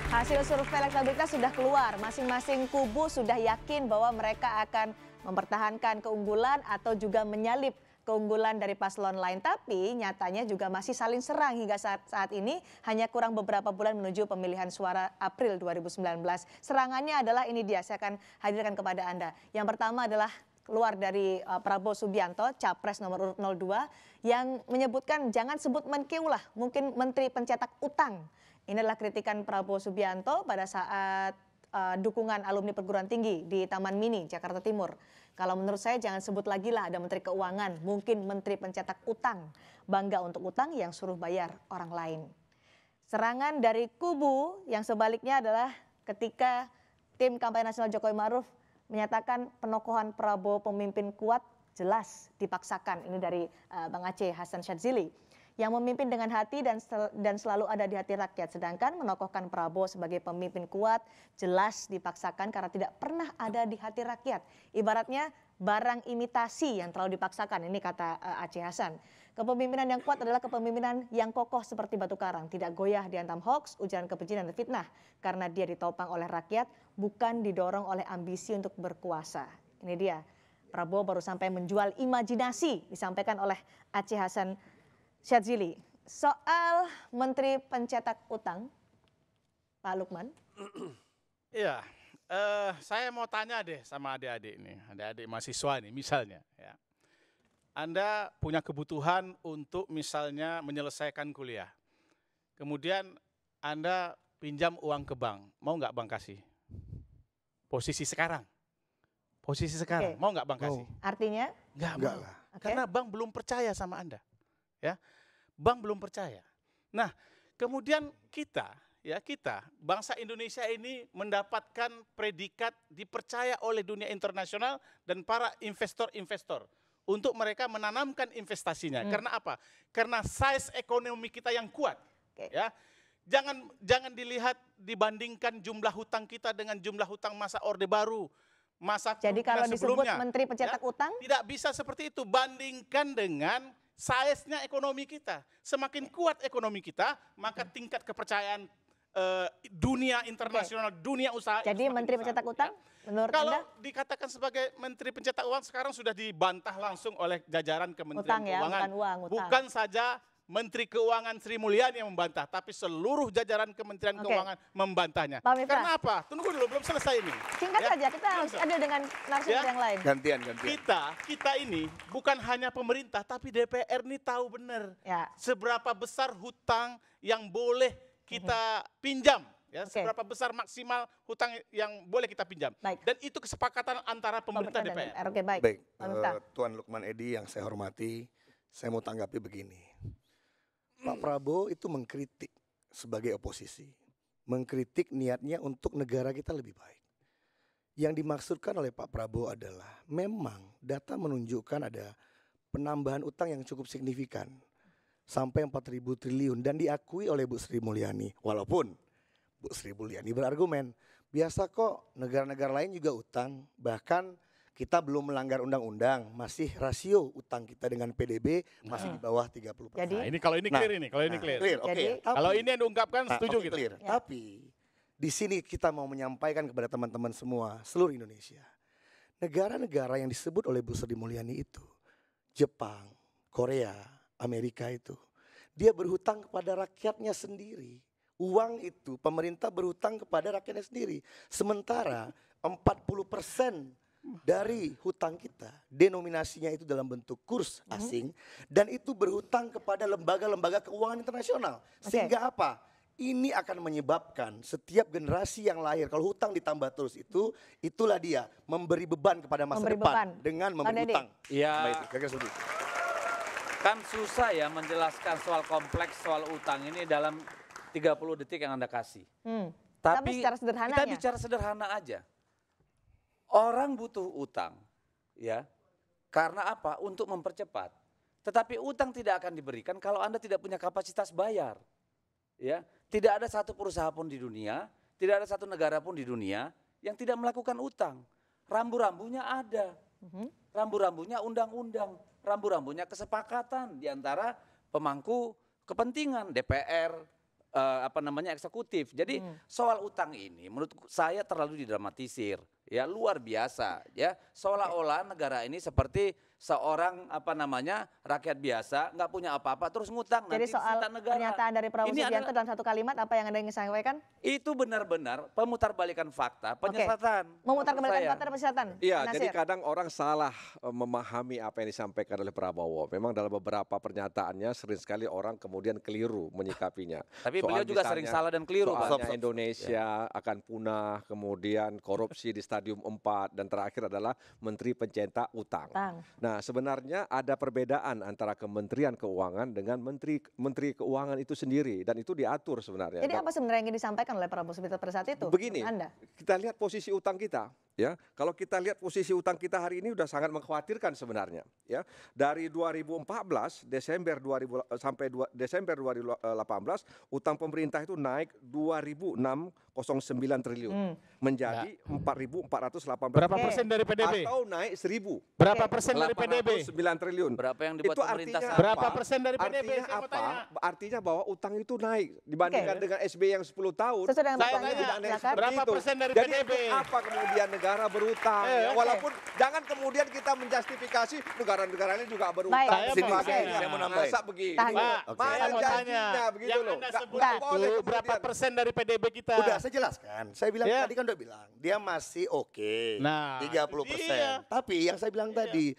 Hasil survei elektabilitas sudah keluar, masing-masing kubu sudah yakin bahwa mereka akan mempertahankan keunggulan atau juga menyalip keunggulan dari paslon lain. Tapi nyatanya juga masih saling serang hingga saat ini, hanya kurang beberapa bulan menuju pemilihan suara April 2019. Serangannya adalah ini dia, saya akan hadirkan kepada Anda. Yang pertama adalah keluar dari Prabowo Subianto, Capres nomor urut 02, yang menyebutkan jangan sebut Menkeu lah, mungkin Menteri Pencetak Utang. Ini adalah kritikan Prabowo Subianto pada saat dukungan alumni perguruan tinggi di Taman Mini, Jakarta Timur. Kalau menurut saya jangan sebut lagi lah ada Menteri Keuangan, mungkin Menteri Pencetak Utang. Bangga untuk utang yang suruh bayar orang lain. Serangan dari kubu yang sebaliknya adalah ketika tim kampanye nasional Jokowi Maruf menyatakan penokohan Prabowo pemimpin kuat jelas dipaksakan. Ini dari Bang Aceh Hasan Syadzili. Yang memimpin dengan hati dan selalu ada di hati rakyat. Sedangkan menokohkan Prabowo sebagai pemimpin kuat jelas dipaksakan karena tidak pernah ada di hati rakyat. Ibaratnya barang imitasi yang terlalu dipaksakan, ini kata Aceh Hasan. Kepemimpinan yang kuat adalah kepemimpinan yang kokoh seperti batu karang. Tidak goyah dihantam hoax, ujaran kebencian dan fitnah. Karena dia ditopang oleh rakyat, bukan didorong oleh ambisi untuk berkuasa. Ini dia, Prabowo baru sampai menjual imajinasi, disampaikan oleh Aceh Hasan Syadzili. Soal Menteri Pencetak Utang, Pak Lukman. Iya, saya mau tanya deh sama adik-adik nih, adik-adik mahasiswa nih misalnya. Ya. Anda punya kebutuhan untuk misalnya menyelesaikan kuliah. Kemudian Anda pinjam uang ke bank, mau nggak bank kasih? Posisi sekarang, mau nggak bank kasih? Artinya? Nggak mau, karena bank belum percaya sama Anda. Ya, bank belum percaya. Nah, kemudian kita bangsa Indonesia ini mendapatkan predikat dipercaya oleh dunia internasional dan para investor-investor untuk mereka menanamkan investasinya. Karena apa? Karena size ekonomi kita yang kuat. Ya, jangan dilihat dibandingkan jumlah hutang kita dengan jumlah hutang masa Orde Baru. Jadi kalau disebut Menteri Pencetak Utang? Tidak bisa seperti itu. Bandingkan dengan size-nya ekonomi kita. Semakin kuat ekonomi kita, maka tingkat kepercayaan dunia internasional, dunia usaha. Jadi Menteri Pencetak Utang, menurut kalau Anda? dikatakan sebagai Menteri Pencetak Uang sekarang sudah dibantah langsung oleh jajaran Kementerian Keuangan. Bukan uang, utang. Bukan saja Menteri Keuangan Sri Mulyani yang membantah, tapi seluruh jajaran Kementerian Keuangan membantahnya. Karena apa? Tunggu dulu, belum selesai ini. Singkat saja, kita harus ada dengan narasumber yang lain. Gantian. Kita ini bukan hanya pemerintah, tapi DPR ini tahu benar seberapa besar hutang yang boleh kita pinjam. Ya, seberapa besar maksimal hutang yang boleh kita pinjam. Dan itu kesepakatan antara pemerintah dan DPR. Baik, Tuan Lukman Edi yang saya hormati, saya mau tanggapi begini. Pak Prabowo itu mengkritik sebagai oposisi. Mengkritik niatnya untuk negara kita lebih baik. Yang dimaksudkan oleh Pak Prabowo adalah memang data menunjukkan ada penambahan utang yang cukup signifikan. Sampai 4.000 triliun dan diakui oleh Bu Sri Mulyani. Walaupun Bu Sri Mulyani berargumen, biasa kok negara-negara lain juga utang. Bahkan kita belum melanggar undang-undang, masih rasio utang kita dengan PDB masih di bawah 30%. Nah, ini kalau ini clear Clear, oke. Kalau ini yang diungkapkan setuju gitu. Clear. Tapi di sini kita mau menyampaikan kepada teman-teman semua seluruh Indonesia. Negara-negara yang disebut oleh Bu Sri Mulyani itu, Jepang, Korea, Amerika itu, dia berhutang kepada rakyatnya sendiri. Uang itu pemerintah berhutang kepada rakyatnya sendiri. Sementara 40% dari hutang kita, denominasinya itu dalam bentuk kurs asing, dan itu berhutang kepada lembaga-lembaga keuangan internasional. Sehingga apa? Ini akan menyebabkan setiap generasi yang lahir, kalau hutang ditambah terus itulah dia, memberi beban kepada masa depan dengan memberi hutang. Ya, kan susah ya menjelaskan soal kompleks, soal utang ini dalam 30 detik yang Anda kasih. Tapi secara sederhana kita bicara sederhana aja. Orang butuh utang, ya, karena apa? Untuk mempercepat. Tetapi utang tidak akan diberikan kalau Anda tidak punya kapasitas bayar. Ya, tidak ada satu perusahaan pun di dunia, tidak ada satu negara pun di dunia yang tidak melakukan utang. Rambu-rambunya ada, rambu-rambunya undang-undang, rambu-rambunya kesepakatan di antara pemangku kepentingan DPR, eksekutif. Jadi soal utang ini menurut saya terlalu didramatisir, ya luar biasa, ya seolah-olah negara ini seperti seorang rakyat biasa nggak punya apa-apa terus ngutang. Jadi nanti soal disita negara. pernyataan dari Prabowo Ini Subianto adalah- dalam satu kalimat apa yang Anda ingin sampaikan? Itu benar-benar pemutarbalikan fakta, penyesatan. Memutarkan menurut saya. fakta dan penyesatan. Iya, Pak jadi Nasir. kadang orang salah memahami apa yang disampaikan oleh Prabowo. Memang dalam beberapa pernyataannya sering sekali orang kemudian keliru menyikapinya. Tapi Soal beliau juga misalnya sering salah dan keliru, Pak. soalnya Indonesia akan punah, kemudian korupsi di stadium 4, dan terakhir adalah Menteri Pencetak Utang. Utang. Nah, sebenarnya ada perbedaan antara Kementerian Keuangan dengan Menteri Keuangan itu sendiri, dan itu diatur sebenarnya. Jadi apa sebenarnya yang ingin disampaikan oleh Prabowo Subianto pada saat itu? Begini, menurut Anda? kita lihat posisi utang kita, ya. Kalau kita lihat posisi utang kita hari ini udah sangat mengkhawatirkan sebenarnya, ya. Dari 2014 Desember 2000 sampai Desember 2018 utang pemerintah itu naik 2.609 triliun menjadi 4.418. Berapa persen dari PDB? Atau naik 1.000. Berapa persen dari PDB? 9 triliun. Berapa yang dibuat Itu pemerintah artinya saat Berapa apa? persen dari PDB? Artinya Saya mau apa? tanya. Artinya bahwa utang itu naik dibandingkan dengan SBY yang 10 tahun. Sesuai dengan Saya pertanyaan, tanya, Tidak naik silakan. seperti berapa itu. persen dari Jadi PDB? untuk apa kemudian negara berutang? Eh, Ya, oke. walaupun jangan kemudian kita menjustifikasi negara-negara lain juga berutang. Baik. Saya Sini, mau sini, tanya. saya mau nambahin. Masa begini? Tahan dulu. Pak, Oke. Mana saya mau janjinya tanya, begitu yang loh. Anda Nggak sebut boleh itu berapa kemudian. persen dari PDB kita? Udah saya jelaskan. Saya bilang Ya. tadi kan udah bilang dia masih oke. Nah, 30%. iya. Tapi yang saya bilang tadi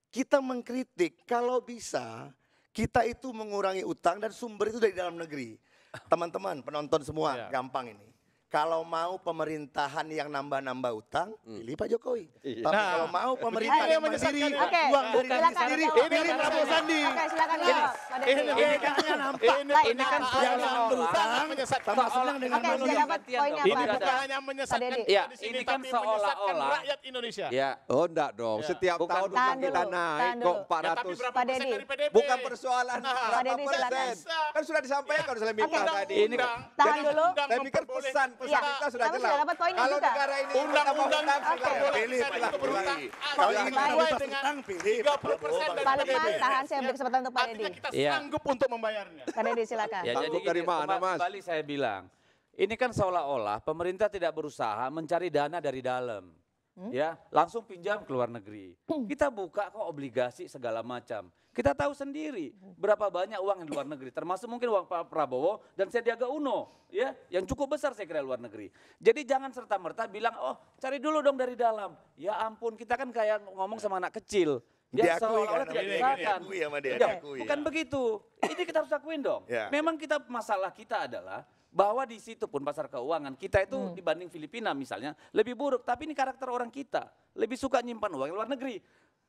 kita mengkritik kalau bisa kita itu mengurangi utang dan sumber itu dari dalam negeri. Teman-teman, penonton semua, Ya. gampang ini. Kalau mau pemerintahan yang nambah-nambah utang, pilih Pak Jokowi. Iya. Tapi Nah, kalau mau pemerintahan ini yang yang mandiri, menyesatkan. Oke, uang dari diri silakan sendiri, jawab. pilih Prabowo Sandi. Oke, silakan Ini- jawab. Pak Deddy. ini Bedanya nampak. Ini kan yang seolah-olah- berutang menyesatkan. sama senang dengan Oke, malu. sudah dapat poinnya Ini Pak bukan Deddy. hanya menyesatkan Deddy. kita Ya, di sini, ini kan tapi menyesatkan seolah-olah- rakyat Indonesia. Ya, Oh enggak dong, Ya. setiap Bukan. tahun Tahan utang kita dulu, naik tahan kok dulu. Ya, tapi 400. berapa Pak persen Deddy. dari PDB? Bukan persoalan Nah, berapa Pak Deddy, persen. silakan. Kan sudah disampaikan oleh Minta Oke. tadi. Ini kan- Tahan Jadi dulu. undang Saya pikir memperbolehkan pesan Iya, kita sudah tapi jelas. sudah dapat poinnya Kalau juga. negara ini Undang-undang utang, Oke. silakan. Pilih, Pak Pak berutang. Jokowi. Kalau Kalau ingin ingin Baik. sesuai bebas dengan utang, pilih 30% Prabowo. dari Pak PDB. Lukman, tahan saya beri kesempatan untuk Pak Artinya Deddy. kita Iya. sanggup untuk membayarnya. Pak Deddy silakan. ya Sanggup jadi dari gini, mana, Mas? kembali saya bilang, ini kan seolah-olah pemerintah tidak berusaha mencari dana dari dalam. Ya, langsung pinjam ke luar negeri. Kita buka kok obligasi segala macam. Kita tahu sendiri berapa banyak uang yang di luar negeri, termasuk mungkin uang Pak Prabowo dan Sandiaga Uno, ya, yang cukup besar saya kira luar negeri. Jadi jangan serta-merta bilang, oh cari dulu dong dari dalam. Ya ampun, kita kan kayak ngomong sama anak kecil. Ya Diakui seolah-olah kan, tidak namanya diusahakan. diakui sama dia, Tidak, diakui, bukan ya. begitu. Ini kita harus akuin dong. Ya. Memang masalah kita adalah bahwa di situ pun pasar keuangan kita itu dibanding Filipina misalnya lebih buruk. Tapi ini karakter orang kita lebih suka nyimpan uang di luar negeri.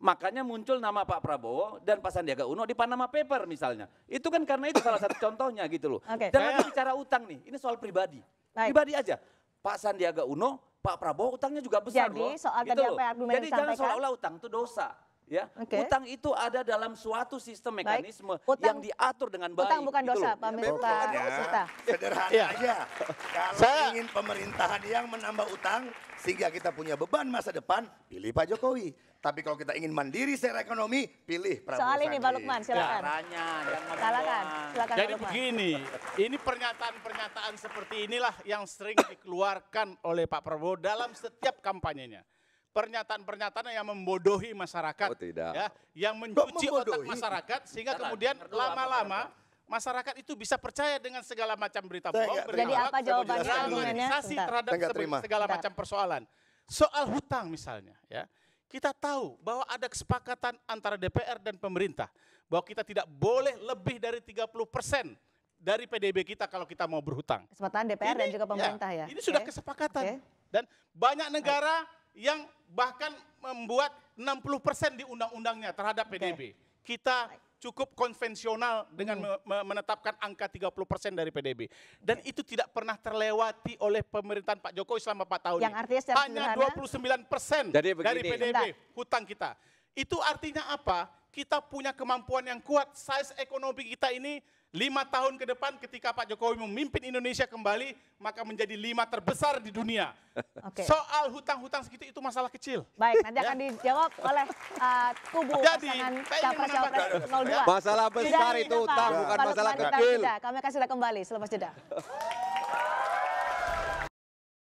Makanya muncul nama Pak Prabowo dan Pak Sandiaga Uno di Panama Paper misalnya. Itu kan karena itu salah satu contohnya gitu loh. Oke. Jangan bicara utang nih, ini soal pribadi. Baik. Pribadi aja. Pak Sandiaga Uno, Pak Prabowo utangnya juga besar Jadi, loh. soal gitu tadi loh. apa argumen yang Jadi jangan disampaikan? seolah-olah utang itu dosa. Ya, Oke. utang itu ada dalam suatu sistem Baik. mekanisme Utang- yang diatur dengan baik. Utang bukan gitu dosa, loh. Pak Ya, Mirta. Pokoknya Sita. sederhana Iya. aja. Kalau Saya- ingin pemerintahan yang menambah utang sehingga kita punya beban masa depan, pilih Pak Jokowi. Tapi kalau kita ingin mandiri secara ekonomi, pilih Prabowo Soal ini Sandi. Pak Lukman, silakan. Caranya, jangan ngomong Silakan, doang. silakan Pak Jadi Lukman. begini, ini pernyataan-pernyataan seperti inilah yang sering dikeluarkan oleh Pak Prabowo dalam setiap kampanyenya. Pernyataan-pernyataan yang membodohi masyarakat, Oh, tidak. ya, yang mencuci otak membodohi? masyarakat sehingga Bentar, kemudian dengar dulu apa lama-lama masyarakat itu bisa percaya dengan segala macam berita Saya bohong, nggak berita Jadi terima. apa hoax, jawabannya jelaskan argumennya? dramatisasi Sebentar. terhadap Saya nggak terima. segala Bentar. macam persoalan. Soal hutang misalnya, ya, kita tahu bahwa ada kesepakatan antara DPR dan pemerintah bahwa kita tidak boleh lebih dari 30% dari PDB kita kalau kita mau berhutang. Kesempatan DPR dan juga pemerintah ya. Ini sudah Oke. kesepakatan. Oke. Dan banyak negara yang bahkan membuat 60% di undang-undangnya terhadap PDB. Kita cukup konvensional dengan menetapkan angka 30% dari PDB. Dan itu tidak pernah terlewati oleh pemerintahan Pak Jokowi selama 4 tahun Yang ini. artinya secara Hanya sederhana- 29% Jadi dari begini. PDB Sebentar. hutang kita. Itu artinya apa? Kita punya kemampuan yang kuat. Size ekonomi kita ini 5 tahun ke depan ketika Pak Jokowi memimpin Indonesia kembali, maka menjadi 5 terbesar di dunia. Oke. Soal hutang-hutang segitu itu masalah kecil. Baik, nanti akan dijawab oleh kubu Jadi, pasangan saya ingin Capres-Cawapres menambahkan, 02. Masalah besar Tidak, itu Pak utang, bukan Lukman, masalah kita kecil. jeda. Kami akan segera kembali selepas jeda.